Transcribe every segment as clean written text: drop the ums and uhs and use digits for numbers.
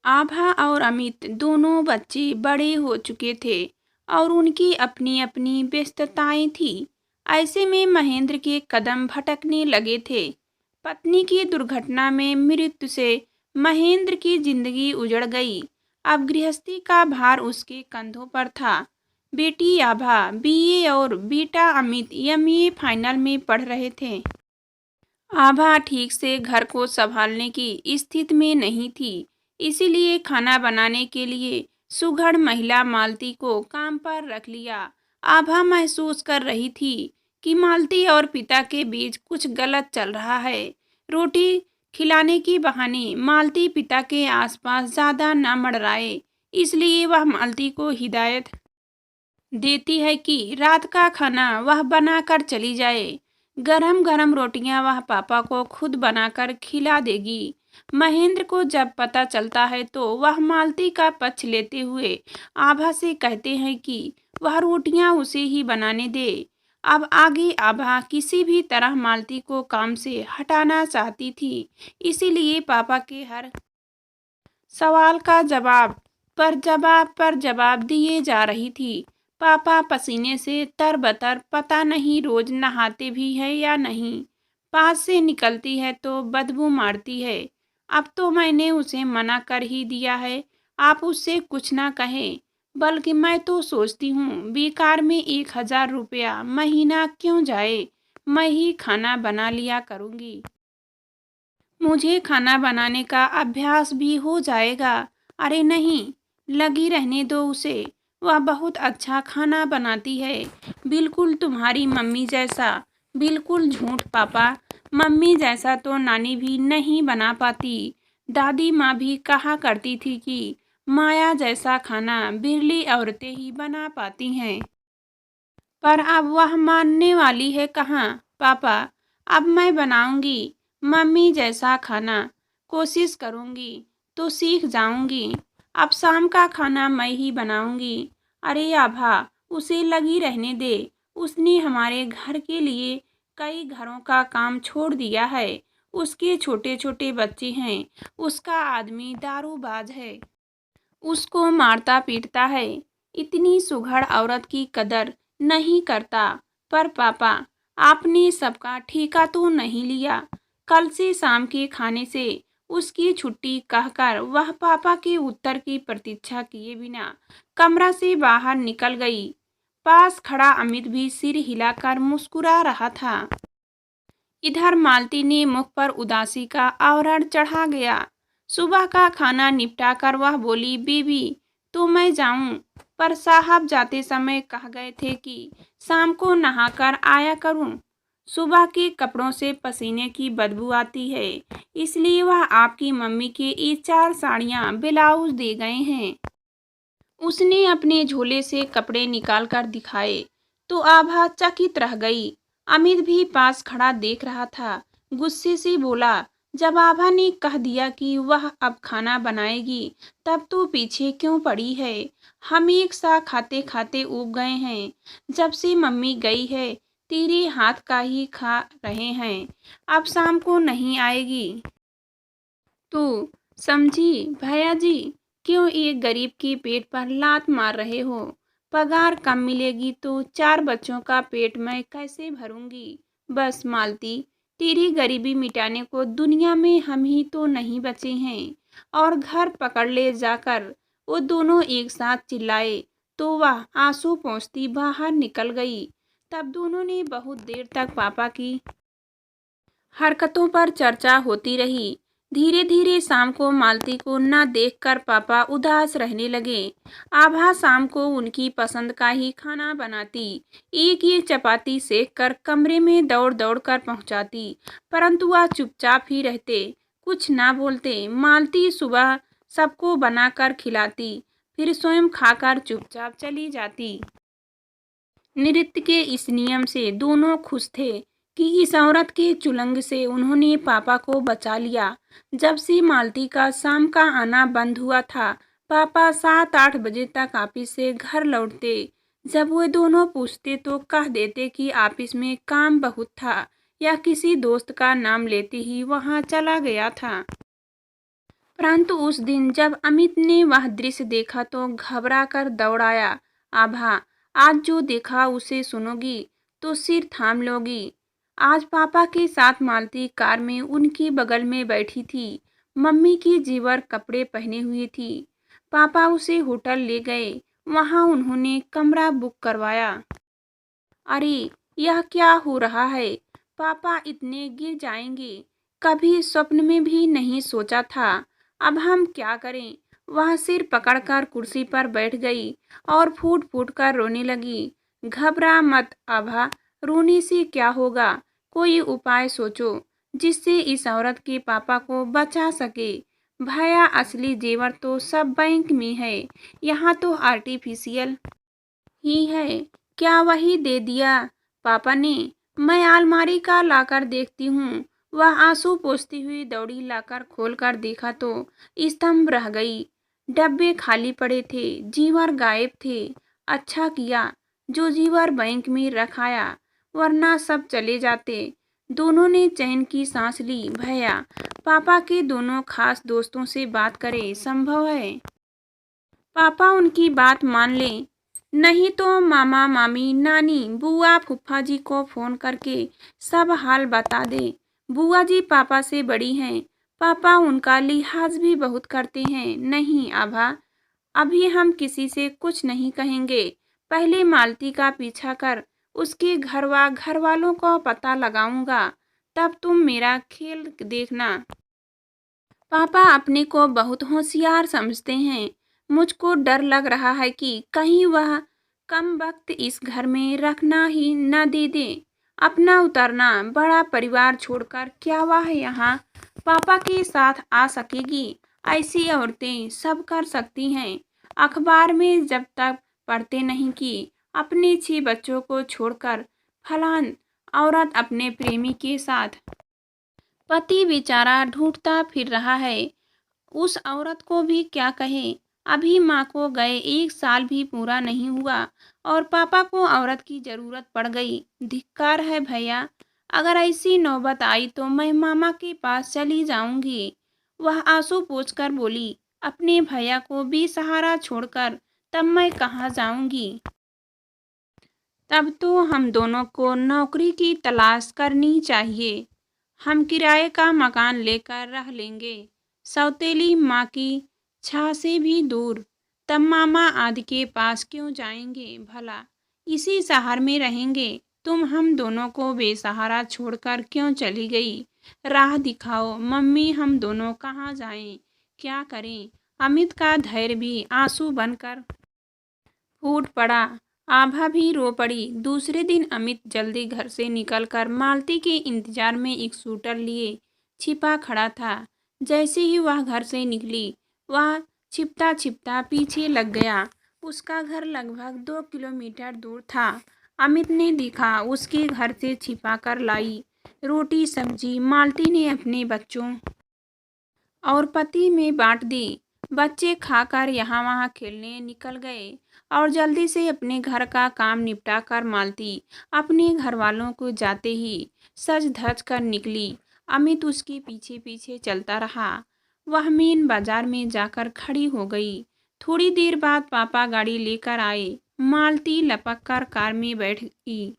आभा और अमित दोनों बच्चे बड़े हो चुके थे और उनकी अपनी अपनी व्यस्तताएं थी। ऐसे में महेंद्र के कदम भटकने लगे थे। पत्नी की दुर्घटना में मृत्यु से महेंद्र की जिंदगी उजड़ गई। अब गृहस्थी का भार उसके कंधों पर था। बेटी आभा बीए और बेटा अमित एमए फाइनल में पढ़ रहे थे। आभा ठीक से घर को संभालने की स्थिति में नहीं थी, इसीलिए खाना बनाने के लिए सुघड़ महिला मालती को काम पर रख लिया। आभा महसूस कर रही थी कि मालती और पिता के बीच कुछ गलत चल रहा है। रोटी खिलाने की बहाने मालती पिता के आसपास ज्यादा न मंडराए, इसलिए वह मालती को हिदायत देती है कि रात का खाना वह बनाकर चली जाए। गरम गरम रोटियां वह पापा को खुद बनाकर खिला देगी। महेंद्र को जब पता चलता है तो वह मालती का पक्ष लेते हुए आभा से कहते हैं कि वह रोटियां उसे ही बनाने दे। अब आगे आभा किसी भी तरह मालती को काम से हटाना चाहती थी, इसीलिए पापा के हर सवाल का जवाब दिए जा रही थी। पापा पसीने से तरबतर, पता नहीं रोज नहाते भी है या नहीं। पास से निकलती है तो बदबू मारती है। अब तो मैंने उसे मना कर ही दिया है, आप उससे कुछ ना कहें। बल्कि मैं तो सोचती हूँ बेकार में 1,000 रुपया महीना क्यों जाए, मैं ही खाना बना लिया करूँगी। मुझे खाना बनाने का अभ्यास भी हो जाएगा। अरे नहीं, लगी रहने दो उसे, वह बहुत अच्छा खाना बनाती है, बिल्कुल तुम्हारी मम्मी जैसा। बिल्कुल झूठ पापा, मम्मी जैसा तो नानी भी नहीं बना पाती। दादी माँ भी कहा करती थी कि माया जैसा खाना बिरली औरतें ही बना पाती हैं। पर अब वह मानने वाली है कहाँ। पापा, अब मैं बनाऊंगी मम्मी जैसा खाना, कोशिश करूंगी तो सीख जाऊंगी। अब शाम का खाना मैं ही बनाऊंगी। अरे आभा, उसे लगी रहने दे, उसने हमारे घर के लिए कई घरों का काम छोड़ दिया है। उसके छोटे छोटे बच्चे हैं, उसका आदमी दारूबाज है, उसको मारता पीटता है। इतनी सुघड़ औरत की कदर नहीं करता। पर पापा, आपने सबका ठेका तो नहीं लिया। कल से शाम के खाने से उसकी छुट्टी कहकर वह पापा के उत्तर की प्रतीक्षा किए बिना कमरा से बाहर निकल गई। पास खड़ा अमित भी सिर हिलाकर मुस्कुरा रहा था। इधर मालती ने मुख पर उदासी का आवरण चढ़ा गया। सुबह का खाना निपटाकर वह बोली, बीबी तो मैं जाऊं, पर साहब जाते समय कह गए थे कि शाम को नहाकर आया करूं। सुबह के कपड़ों से पसीने की बदबू आती है, इसलिए वह आपकी मम्मी के ये 4 साड़ियां ब्लाउज दे गए हैं। उसने अपने झोले से कपड़े निकालकर दिखाए तो आभा चकित रह गई। अमित भी पास खड़ा देख रहा था। गुस्से से बोला, जब आभा ने कह दिया कि वह अब खाना बनाएगी, तब तो पीछे क्यों पड़ी है। हम एक साथ खाते खाते ऊब गए हैं। जब से मम्मी गई है तेरे हाथ का ही खा रहे हैं। अब शाम को नहीं आएगी तो समझी भैया जी, क्यों एक गरीब के पेट पर लात मार रहे हो। पगार कम मिलेगी तो 4 बच्चों का पेट मैं कैसे भरूंगी। बस मालती, तेरी गरीबी मिटाने को दुनिया में हम ही तो नहीं बचे हैं। और घर पकड़ ले जाकर वो दोनों एक साथ चिल्लाए तो वह आंसू पोंछती बाहर निकल गई। तब दोनों ने बहुत देर तक पापा की हरकतों पर चर्चा होती रही। धीरे धीरे शाम को मालती को न देखकर पापा उदास रहने लगे। आभा शाम को उनकी पसंद का ही खाना बनाती, एक एक चपाती सेक कर कमरे में दौड़ दौड़ कर पहुंचाती, परंतु वह चुपचाप ही रहते, कुछ ना बोलते। मालती सुबह सबको बनाकर खिलाती, फिर स्वयं खाकर चुपचाप चली जाती। नृत्य के इस नियम से दोनों खुश थे कि इस औरत के चुलंग से उन्होंने पापा को बचा लिया। जब से मालती का शाम का आना बंद हुआ था, पापा 7-8 बजे तक ऑफिस से घर लौटते। जब वे दोनों पूछते तो कह देते कि ऑफिस में काम बहुत था या किसी दोस्त का नाम लेते ही वहां चला गया था। परंतु उस दिन जब अमित ने वह दृश्य देखा तो घबरा कर दौड़ आया। आभा, आज जो देखा उसे सुनोगी तो सिर थाम लोगी। आज पापा के साथ मालती कार में उनकी बगल में बैठी थी। मम्मी की जीवर कपड़े पहने हुए थी। पापा उसे होटल ले गए। वहां उन्होंने कमरा बुक करवाया। अरे, यह क्या हो रहा है? पापा इतने गिर जाएंगे, कभी स्वप्न में भी नहीं सोचा था। अब हम क्या करें? वह सिर पकड़कर कुर्सी पर बैठ गई और फूट फूट कर रोने लगी। घबरा मत आभा, रोने से क्या होगा? कोई उपाय सोचो जिससे इस औरत के पापा को बचा सके। भैया, असली जेवर तो सब बैंक में है, यहाँ तो आर्टिफिशियल ही है। क्या वही दे दिया पापा ने? मैं अलमारी का लाकर देखती हूँ। वह आंसू पोंछती हुई दौड़ी, लाकर खोलकर देखा तो स्तंभ रह गई। डब्बे खाली पड़े थे, जीवर गायब थे। अच्छा किया जो जीवर बैंक में रखाया, वरना सब चले जाते। दोनों ने चैन की सांस ली। भैया, पापा के दोनों खास दोस्तों से बात करें, संभव है पापा उनकी बात मान लें? नहीं तो मामा मामी नानी बुआ फूफा जी को फोन करके सब हाल बता दे। बुआ जी पापा से बड़ी हैं, पापा उनका लिहाज भी बहुत करते हैं। नहीं आभा, अभी हम किसी से कुछ नहीं कहेंगे। पहले मालती का पीछा कर, उसके घर वालों को पता लगाऊंगा, तब तुम मेरा खेल देखना। पापा अपने को बहुत होशियार समझते हैं। मुझको डर लग रहा है कि कहीं वह कम वक्त इस घर में रखना ही न दे दे। अपना उतरना, बड़ा परिवार छोड़कर क्या वह यहाँ पापा के साथ आ सकेगी? ऐसी औरतें सब कर सकती हैं। अखबार में जब तक पढ़ते नहीं कि अपने 6 बच्चों को छोड़कर फलान औरत अपने प्रेमी के साथ पति बेचारा ढूंढता फिर रहा है। उस औरत को भी क्या कहे? अभी माँ को गए 1 साल भी पूरा नहीं हुआ और पापा को औरत की जरूरत पड़ गई। धिक्कार है भैया, अगर ऐसी नौबत आई तो मैं मामा के पास चली जाऊंगी। वह आंसू पोंछकर बोली। अपने भैया को बेसहारा छोड़कर तब मैं कहाँ जाऊंगी? तब तो हम दोनों को नौकरी की तलाश करनी चाहिए। हम किराए का मकान लेकर रह लेंगे, सौतेली माँ की छाह से भी दूर। तब मामा आदि के पास क्यों जाएंगे भला? इसी शहर में रहेंगे। तुम हम दोनों को बेसहारा छोड़कर क्यों चली गई? राह दिखाओ मम्मी, हम दोनों कहाँ जाएं? क्या करें? अमित का धैर्य भी आंसू बनकर फूट पड़ा। आभा भी रो पड़ी। दूसरे दिन अमित जल्दी घर से निकलकर मालती के इंतजार में एक स्कूटर लिए छिपा खड़ा था। जैसे ही वह घर से निकली, वह छिपता छिपता पीछे लग गया। उसका घर लगभग 2 किलोमीटर दूर था। अमित ने देखा, उसके घर से छिपा कर लाई रोटी सब्जी मालती ने अपने बच्चों और पति में बांट दी। बच्चे खाकर यहाँ वहाँ खेलने निकल गए और जल्दी से अपने घर का काम निपटा कर मालती अपने घर वालों को जाते ही सज धज कर निकली। अमित उसके पीछे पीछे चलता रहा। वह मेन बाजार में जाकर खड़ी हो गई। थोड़ी देर बाद पापा गाड़ी लेकर आए। मालती लपक कर कार में बैठ गई।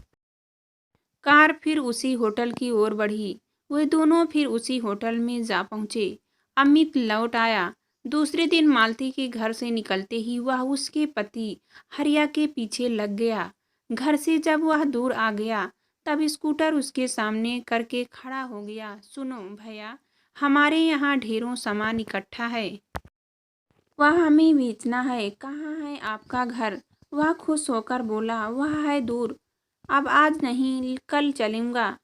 कार फिर उसी होटल की ओर बढ़ी। वे दोनों फिर उसी होटल में जा पहुंचे। अमित लौट आया। दूसरे दिन मालती के घर से निकलते ही वह उसके पति हरिया के पीछे लग गया। घर से जब वह दूर आ गया, तब स्कूटर उसके सामने करके खड़ा हो गया। सुनो भैया, हमारे यहाँ ढेरों सामान इकट्ठा है, वह हमें बेचना है। कहाँ है आपका घर? वह खुश होकर बोला, वह है दूर, अब आज नहीं कल चलूंगा।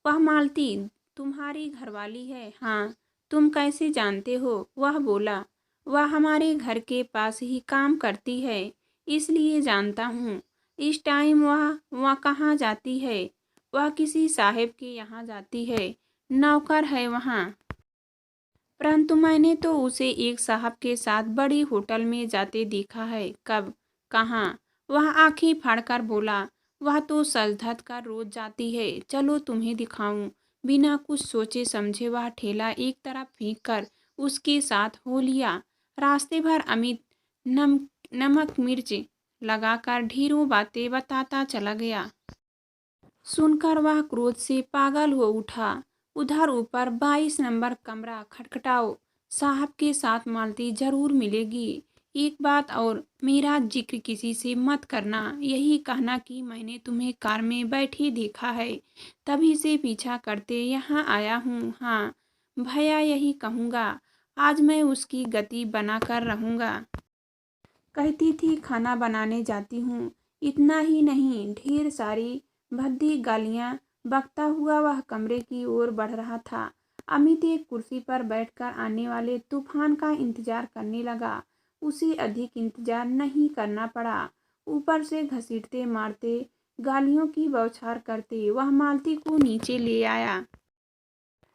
वह मालती तुम्हारी घरवाली है? हाँ। तुम कैसे जानते हो? वह बोला, वह हमारे घर के पास ही काम करती है, इसलिए जानता हूँ। इस टाइम वह कहाँ जाती है? वह किसी साहेब के यहाँ जाती है, नौकर है वहाँ। परंतु मैंने तो उसे एक साहब के साथ बड़ी होटल में जाते देखा है। कब? कहाँ? वह आंखें फाड़कर बोला, वह तो सज धज कर रोज जाती है। चलो तुम्हें दिखाऊं। बिना कुछ सोचे समझे वह ठेला एक तरफ फेंक कर उसके साथ हो लिया। रास्ते भर अमित नमक मिर्च लगाकर ढेरों बातें बताता चला गया। सुनकर वह क्रोध से पागल हो उठा। उधर ऊपर 22 नंबर कमरा खटखटाओ, साहब के साथ मालती जरूर मिलेगी। एक बात और, मेरा जिक्र किसी से मत करना। यही कहना कि मैंने तुम्हें कार में बैठे देखा है, तभी से पीछा करते यहाँ आया हूँ। हाँ भैया, यही कहूँगा। आज मैं उसकी गति बनाकर रहूँगा। कहती थी खाना बनाने जाती हूँ। इतना ही नहीं, ढेर सारी भद्दी गालियाँ बकता हुआ वह कमरे की ओर बढ़ रहा था। अमित एक कुर्सी पर बैठकर आने वाले तूफान का इंतजार करने लगा। उसे अधिक इंतजार नहीं करना पड़ा। ऊपर से घसीटते मारते, गालियों की बौछार करते वह मालती को नीचे ले आया।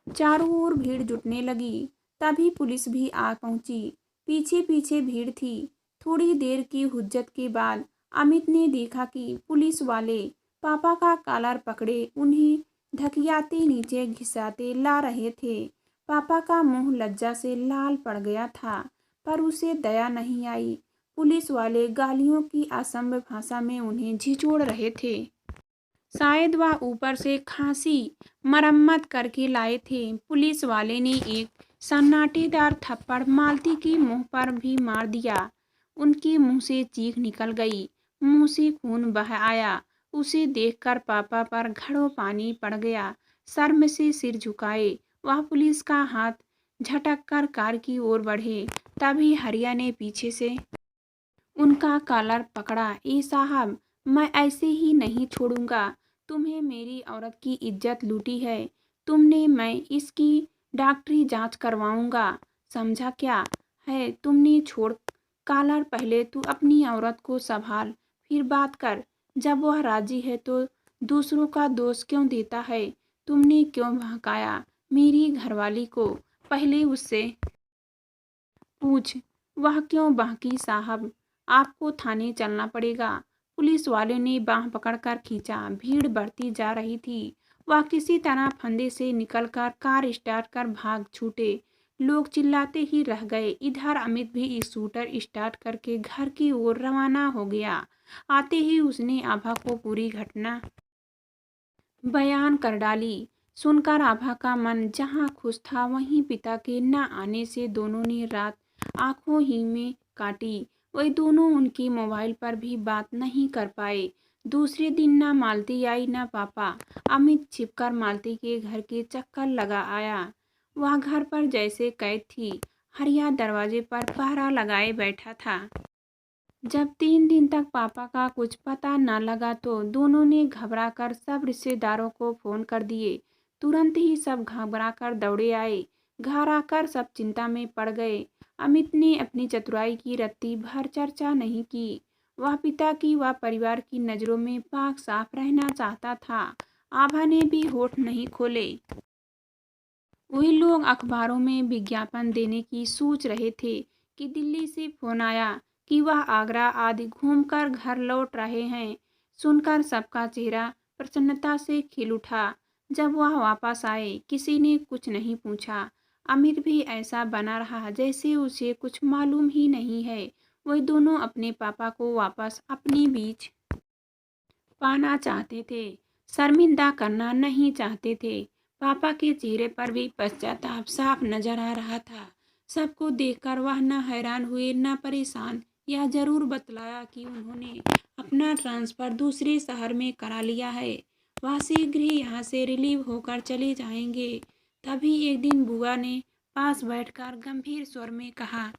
चारों ओर भीड़ जुटने लगी। तभी पुलिस भी आ पहुंची। पीछे पीछे भीड़ थी। थोड़ी देर की हुज्जत के बाद अमित ने देखा कि पुलिस वाले पापा का कॉलर पकड़े उन्हें धकियाते नीचे घिसाते ला रहे थे। पापा का मुंह लज्जा से लाल पड़ गया था, पर उसे दया नहीं आई। पुलिस वाले गालियों की असभ्य भाषा में उन्हें झिझोड़ रहे थे। शायद वह ऊपर से खांसी मरम्मत करके लाए थे। पुलिस वाले ने एक सन्नाटेदार थप्पड़ मालती के मुंह पर भी मार दिया। उनके मुंह से चीख निकल गई, मुंह से खून बह आया। उसे देखकर पापा पर घड़ों पानी पड़ गया। शर्म से सिर झुकाए वह पुलिस का हाथ झटक कर कार की ओर बढ़े। तभी हरिया ने पीछे से उनका कॉलर पकड़ा। ए साहब, मैं ऐसे ही नहीं छोड़ूंगा। तुम्हें मेरी औरत की इज्जत लूटी है तुमने, मैं इसकी डॉक्टरी जांच करवाऊंगा, समझा क्या है? तुमने छोड़ कॉलर, पहले तू अपनी औरत को संभाल, फिर बात कर। जब वह राजी है तो दूसरों का दोष क्यों देता है? तुमने क्यों भड़काया मेरी घरवाली को? पहले उससे पूछ, वह क्यों बहकी? साहब, आपको थाने चलना पड़ेगा। पुलिस वाले ने बांह पकड़कर खींचा। भीड़ बढ़ती जा रही थी। वह किसी तरह फंदे से निकलकर कार स्टार्ट कर भाग छूटे। लोग चिल्लाते ही रह गए। इधर अमित भी स्कूटर स्टार्ट करके घर की ओर रवाना हो गया। आते ही उसने आभा को पूरी घटना बयान कर डाली। सुनकर आभा का मन जहाँ खुश था, वहीं पिता के न आने से दोनों ने रात आंखों ही में काटी। वही दोनों उनकी मोबाइल पर भी बात नहीं कर पाए। दूसरे दिन न मालती आई न पापा। अमित छिपकर मालती के घर के चक्कर लगा आया। वह घर पर जैसे कैद थी। हरिया दरवाजे पर पहरा लगाए बैठा था। जब 3 दिन तक पापा का कुछ पता न लगा तो दोनों ने घबराकर सब रिश्तेदारों को फोन कर दिए। तुरंत ही सब घबराकर दौड़े आए। घर आकर सब चिंता में पड़ गए। अमित ने अपनी चतुराई की रत्ती भर चर्चा नहीं की। वह पिता की व परिवार की नज़रों में पाक साफ रहना चाहता था। आभा ने भी होठ नहीं खोले। वही लोग अखबारों में विज्ञापन देने की सोच रहे थे कि दिल्ली से फोन आया कि वह आगरा आदि घूमकर घर लौट रहे हैं। सुनकर सबका चेहरा प्रसन्नता से खिल उठा। जब वह वापस आए, किसी ने कुछ नहीं पूछा। अमित भी ऐसा बना रहा जैसे उसे कुछ मालूम ही नहीं है। वही दोनों अपने पापा को वापस अपने बीच पाना चाहते थे, शर्मिंदा करना नहीं चाहते थे। पापा के चेहरे पर भी पश्चाताप साफ नजर आ रहा था। सबको देखकर वह न हैरान हुए न परेशान। यह जरूर बतलाया कि उन्होंने अपना ट्रांसफर दूसरे शहर में करा लिया है। वह शीघ्र ही यहाँ से रिलीव होकर चले जाएंगे। तभी एक दिन बुआ ने पास बैठकर गंभीर स्वर में कहा,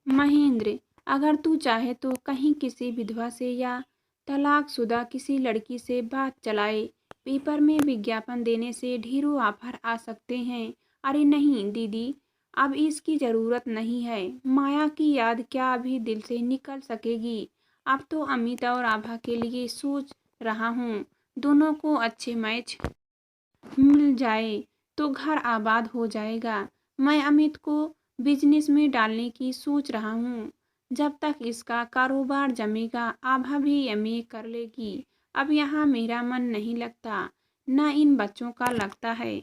महेंद्र, अगर तू चाहे तो कहीं किसी विधवा से या तलाकशुदा किसी लड़की से बात चलाए। पेपर में विज्ञापन देने से ढेरों ऑफर आ सकते हैं। अरे नहीं दीदी, अब इसकी ज़रूरत नहीं है। माया की याद क्या अभी दिल से निकल सकेगी? अब तो अमित और आभा के लिए सोच रहा हूँ। दोनों को अच्छे मैच मिल जाए तो घर आबाद हो जाएगा। मैं अमित को बिजनेस में डालने की सोच रहा हूँ। जब तक इसका कारोबार जमेगा, आभा भी एमए कर लेगी। अब यहाँ मेरा मन नहीं लगता, न इन बच्चों का लगता है।